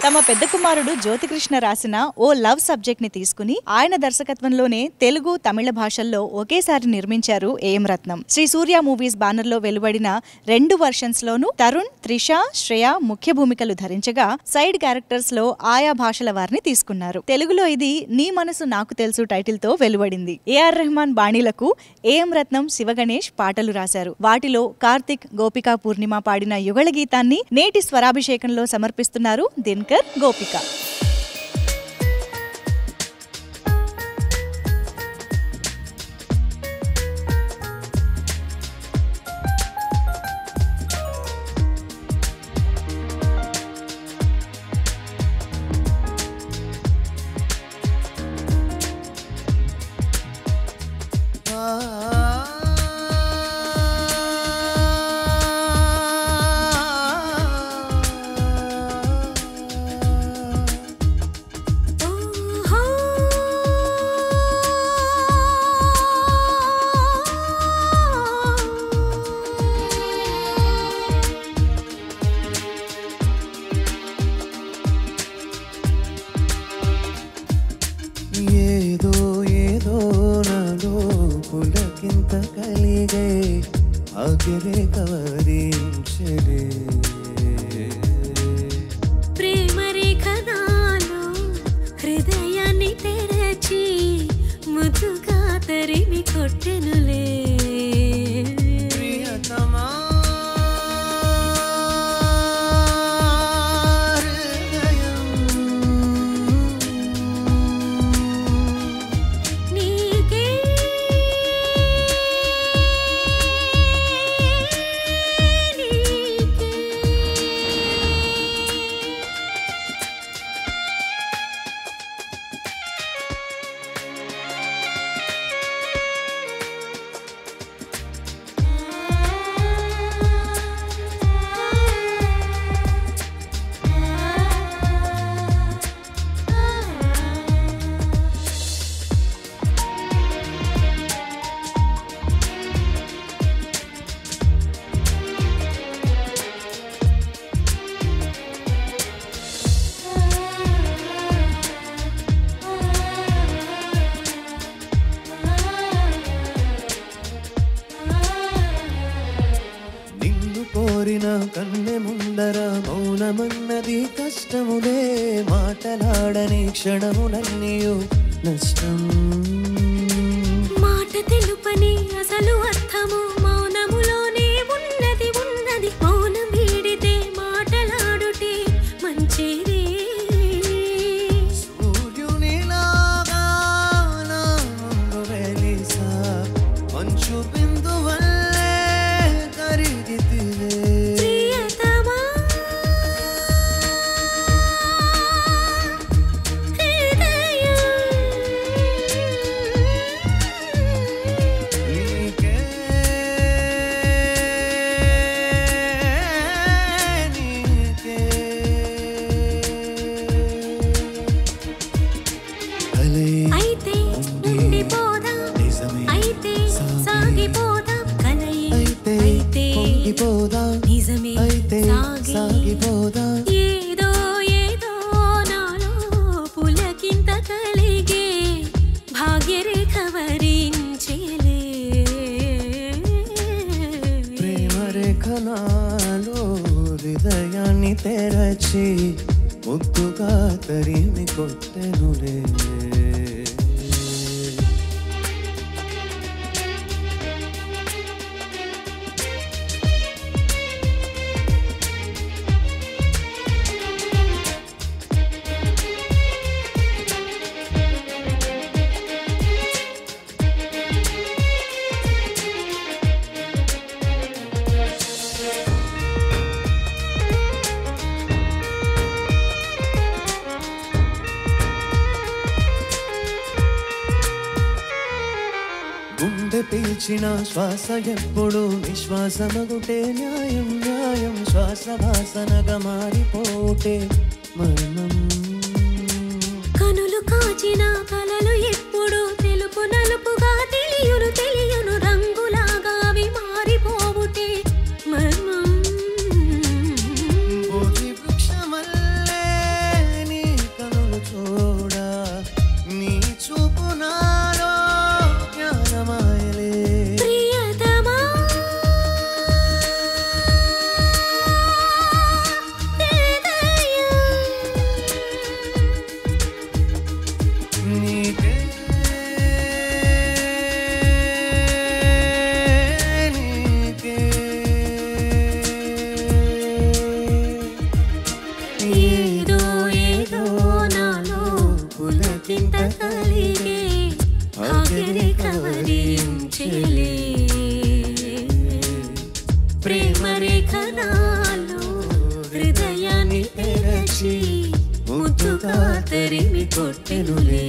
తమ పెద్ద కుమారుడు జ్యోతికృష్ణ రాసిన ఓ లవ్ సబ్జెక్ట్ ని తీసుకుని ఆయన దర్శకత్వంలోనే తెలుగు తమిళ భాషల్లో ఒకేసారి నిర్మించారు ఏఎం రత్నం. శ్రీ సూర్య మూవీస్ బ్యానర్ లో వెలువడిన 2 వర్షన్స్ లోనూ తరుణ్, త్రిష, శ్రేయ ముఖ్య భూమికలు ధరించగా సైడ్ క్యారెక్టర్స్ లో ఆయా భాషల వారిని తీసుకున్నారు. తెలుగులో ఇది నీ మనసు నాకు తెలుసు టైటిల్ తో వెలువడింది. ఏఆర్ రెహమాన్ బాణీలకు ఏఎం రత్నం, శివగణేష్ పాటలు రాశారు. వాటిలో కార్తిక్, గోపికా పూర్ణిమ పాడిన యుగళ గీతాన్ని నేటి స్వరాభిషేకంలో సమర్పిస్తున్నారు దినకర్, గోపిక. కన్నె ముందర మౌనమన్నది కష్టములే, మాటలాడని క్షణములన్నీయు నష్టం. మాట తెలుపని అసలు అర్థము మౌనములోనే ఉన్నది ఉన్నది. మౌనం వీడితే మాటలాడుటే మంచిది. సూర్యునిలాగా నా ముందు వెలిసా మంచు బిందువల్లే కరిగితివే. ఏదో ఏదో నాలో పులకింత కలిగే భాగ్యరేఖ వరించేలే. ప్రేమ రేఖ నాలో హృదయాన్ని తెరచి ముద్దుగా తరిమి కొట్టెనులే. పీల్చిన శ్వాస ఎప్పుడు నిశ్వాసమగుటే న్యాయం న్యాయం శ్వాస వాసనగా మారిపోటే మర్మం కనులు కాచిన కలలు ఎప్పుడు తెలుపు నలుపుగా తెలియను తెలియను రంగులాగా అవి మారిపోవుటే మర్మం బోధి వృక్షమల్లే నీ కనులు చూడా నీ చూపు నాలో జ్ఞానమాయలే ప్రియతమా నీకే నీకే ఏదో ఏదో నాలో పులకింత కలిగే భాగ్యరేఖ వరించెలే ప్రేమ రేఖ నాలో హృదయాన్ని తెరచి ముద్దుగా తరిమి కొట్టెనులే